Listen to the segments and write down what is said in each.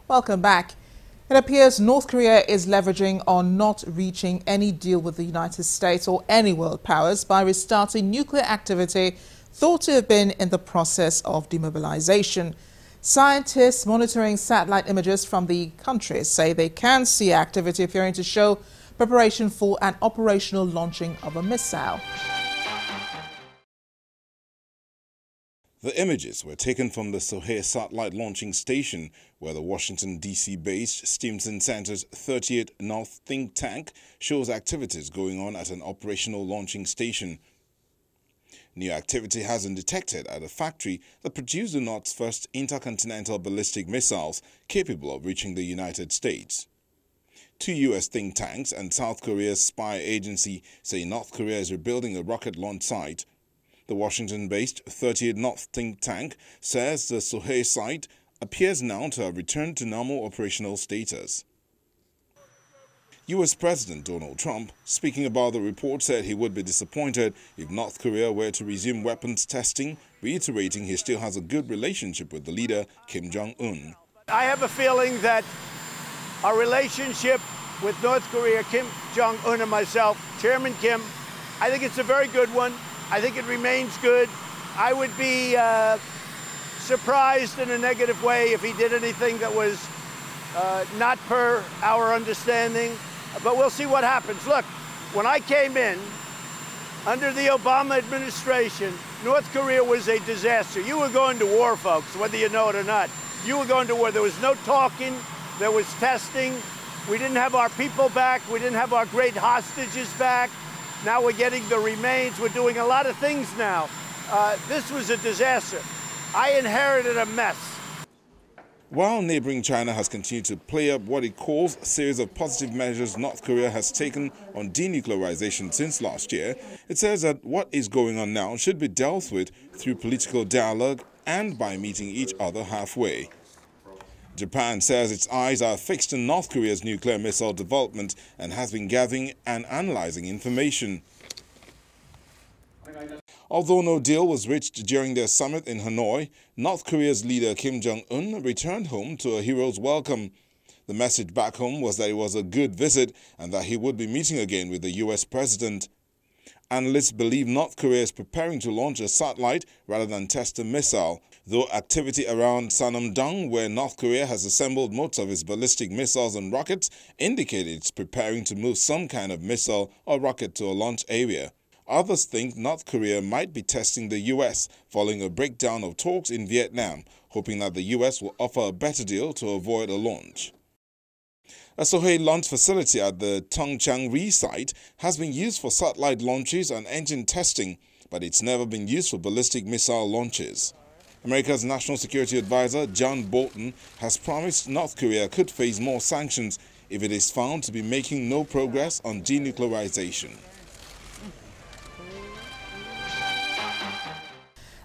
Welcome back. It appears North Korea is leveraging on not reaching any deal with the United States or any world powers by restarting nuclear activity thought to have been in the process of demobilization. Scientists monitoring satellite images from the country say they can see activity appearing to show preparation for an operational launching of a missile. The images were taken from the Sohae satellite launching station, where the Washington, D.C.-based Stimson Center's 38th North think tank shows activities going on at an operational launching station. New activity has been detected at a factory that produced the North's first intercontinental ballistic missiles capable of reaching the United States. Two U.S. think tanks and South Korea's spy agency say North Korea is rebuilding a rocket launch site. The Washington-based 38th North think tank says the Sohae site appears now to have returned to normal operational status. U.S. President Donald Trump, speaking about the report, said he would be disappointed if North Korea were to resume weapons testing, reiterating he still has a good relationship with the leader, Kim Jong-un. I have a feeling that our relationship with North Korea, Kim Jong-un and myself, Chairman Kim, I think it's a very good one. I think it remains good. I would be surprised in a negative way if he did anything that was not per our understanding, but we'll see what happens. Look, when I came in, under the Obama administration, North Korea was a disaster. You were going to war, folks, whether you know it or not. You were going to war. There was no talking. There was testing. We didn't have our people back. We didn't have our great hostages back. Now we're getting the remains. We're doing a lot of things now. This was a disaster. I inherited a mess. While neighboring China has continued to play up what it calls a series of positive measures North Korea has taken on denuclearization since last year, it says that what is going on now should be dealt with through political dialogue and by meeting each other halfway. Japan says its eyes are fixed on North Korea's nuclear missile development and has been gathering and analyzing information. Although no deal was reached during their summit in Hanoi, North Korea's leader Kim Jong-un returned home to a hero's welcome. The message back home was that it was a good visit and that he would be meeting again with the U.S. president. Analysts believe North Korea is preparing to launch a satellite rather than test a missile, though activity around Sanam-dong, where North Korea has assembled most of its ballistic missiles and rockets, indicated it's preparing to move some kind of missile or rocket to a launch area. Others think North Korea might be testing the U.S. following a breakdown of talks in Vietnam, hoping that the U.S. will offer a better deal to avoid a launch. A Sohae launch facility at the Tongchang-ri site has been used for satellite launches and engine testing, but it's never been used for ballistic missile launches. America's National Security Advisor John Bolton has promised North Korea could face more sanctions if it is found to be making no progress on denuclearization.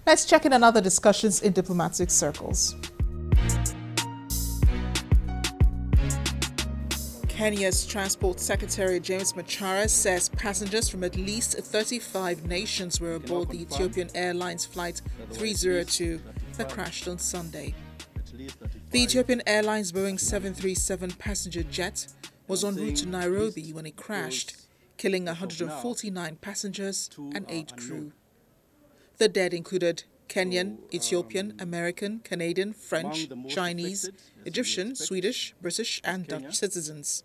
Let's check in on other discussions in diplomatic circles. Kenya's Transport Secretary James Macharia says passengers from at least 35 nations were aboard the Ethiopian Airlines Flight 302 that crashed on Sunday. The Ethiopian Airlines Boeing 737 passenger jet was en route to Nairobi when it crashed, killing 149 passengers and 8 crew. The dead included Kenyan, Ethiopian, American, Canadian, French, Chinese, Egyptian, Swedish, British and Dutch citizens.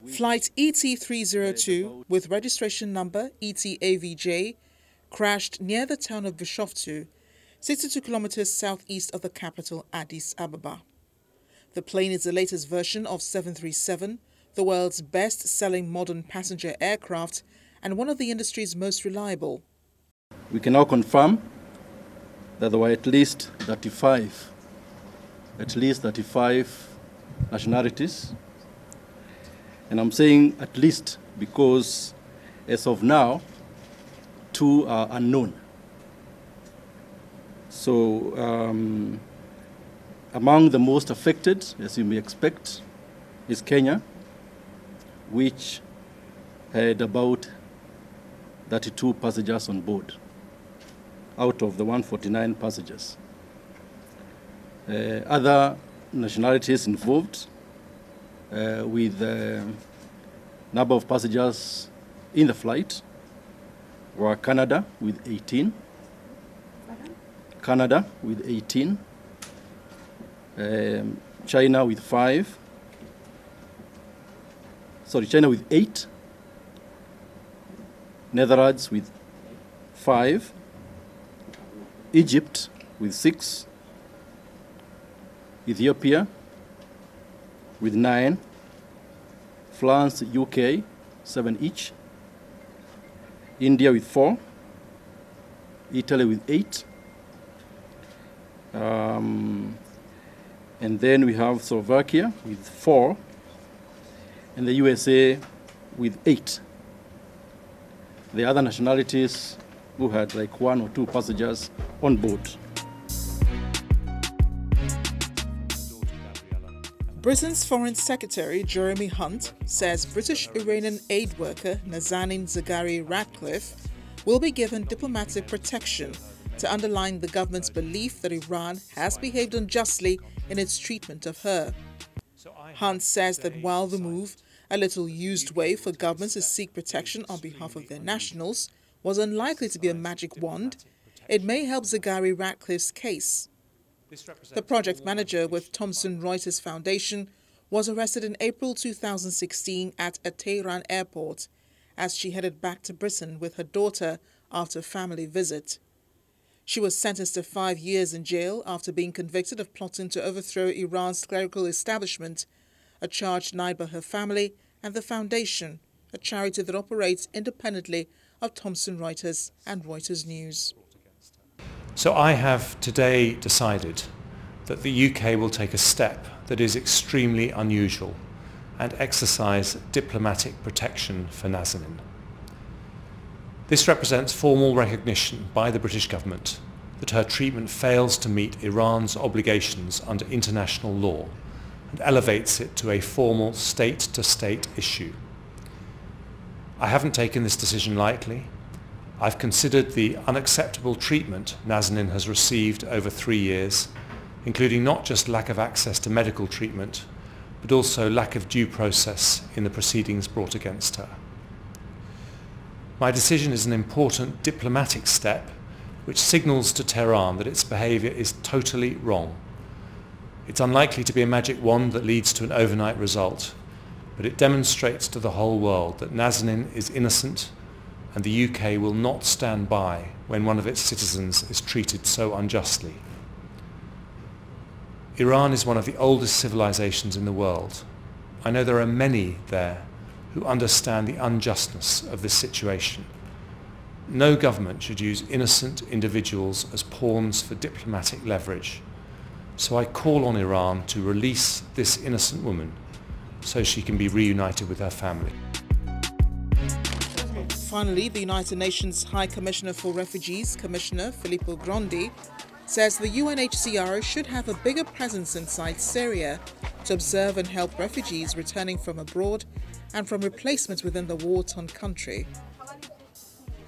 Flight ET302 with registration number ETAVJ crashed near the town of Bishoftu, 62 kilometers southeast of the capital Addis Ababa. The plane is the latest version of 737, the world's best-selling modern passenger aircraft and one of the industry's most reliable. We can now confirm that there were at least 35 nationalities. And I'm saying at least because as of now, 2 are unknown. So among the most affected, as you may expect, is Kenya, which had about 32 passengers on board out of the 149 passengers. Other nationalities involved with number of passengers in the flight were Canada with 18, Canada with 18, China with 5, China with 8, Netherlands with 5, Egypt with 6, Ethiopia with 9, France, UK, 7 each, India with 4, Italy with 8, and then we have Slovakia with 4, and the USA with 8. The other nationalities who had like 1 or 2 passengers on board. Britain's Foreign Secretary Jeremy Hunt says British Iranian aid worker Nazanin Zaghari-Ratcliffe will be given diplomatic protection to underline the government's belief that Iran has behaved unjustly in its treatment of her. Hunt says that while the move, a little used way for governments to seek protection on behalf of their nationals, was unlikely to be a magic wand, it may help Zaghari-Ratcliffe's case. The project manager with Thomson Reuters Foundation was arrested in April 2016 at a Tehran airport as she headed back to Britain with her daughter after a family visit. She was sentenced to 5 years in jail after being convicted of plotting to overthrow Iran's clerical establishment, a charge denied by her family and the foundation, a charity that operates independently of Thomson Reuters and Reuters News. So I have today decided that the UK will take a step that is extremely unusual and exercise diplomatic protection for Nazanin. This represents formal recognition by the British government that her treatment fails to meet Iran's obligations under international law and elevates it to a formal state-to-state issue. I haven't taken this decision lightly. I've considered the unacceptable treatment Nazanin has received over 3 years, including not just lack of access to medical treatment, but also lack of due process in the proceedings brought against her. My decision is an important diplomatic step which signals to Tehran that its behaviour is totally wrong. It's unlikely to be a magic wand that leads to an overnight result, but it demonstrates to the whole world that Nazanin is innocent, and the UK will not stand by when one of its citizens is treated so unjustly. Iran is one of the oldest civilizations in the world. I know there are many there who understand the unjustness of this situation. No government should use innocent individuals as pawns for diplomatic leverage. So I call on Iran to release this innocent woman so she can be reunited with her family. Finally, the United Nations High Commissioner for Refugees, Commissioner Filippo Grandi, says the UNHCR should have a bigger presence inside Syria to observe and help refugees returning from abroad and from replacement within the war-torn country.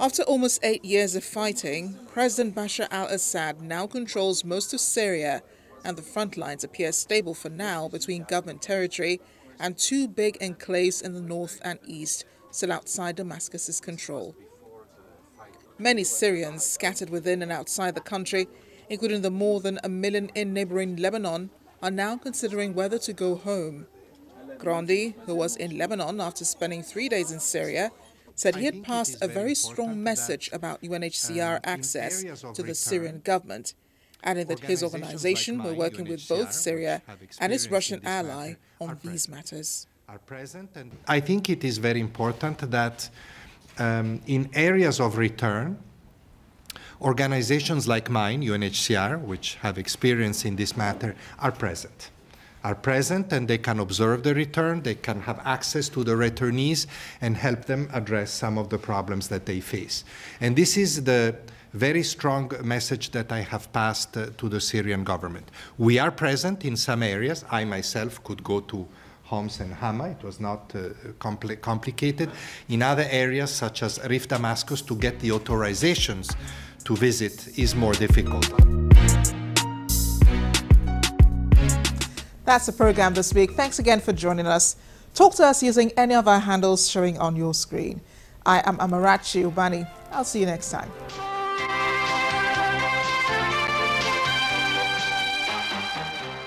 After almost 8 years of fighting, President Bashar al-Assad now controls most of Syria, and the front lines appear stable for now between government territory and 2 big enclaves in the north and east, still outside Damascus's control. Many Syrians scattered within and outside the country, including the more than 1 million in neighboring Lebanon, are now considering whether to go home. Grandi, who was in Lebanon after spending 3 days in Syria, said he had passed a very strong message about UNHCR access to the Syrian government, adding that his organization were working with both Syria and its Russian ally on these matters. I think it is very important that in areas of return, organizations like mine, UNHCR, which have experience in this matter, are present and they can observe the return, they can have access to the returnees and help them address some of the problems that they face. And this is the very strong message that I have passed to the Syrian government. We are present in some areas. I myself could go to Homs and Hama. It was not complicated. In other areas, such as Rif Damascus, to get the authorizations to visit is more difficult. That's the program this week. Thanks again for joining us. Talk to us using any of our handles showing on your screen. I am Amarachi Ubani. I'll see you next time.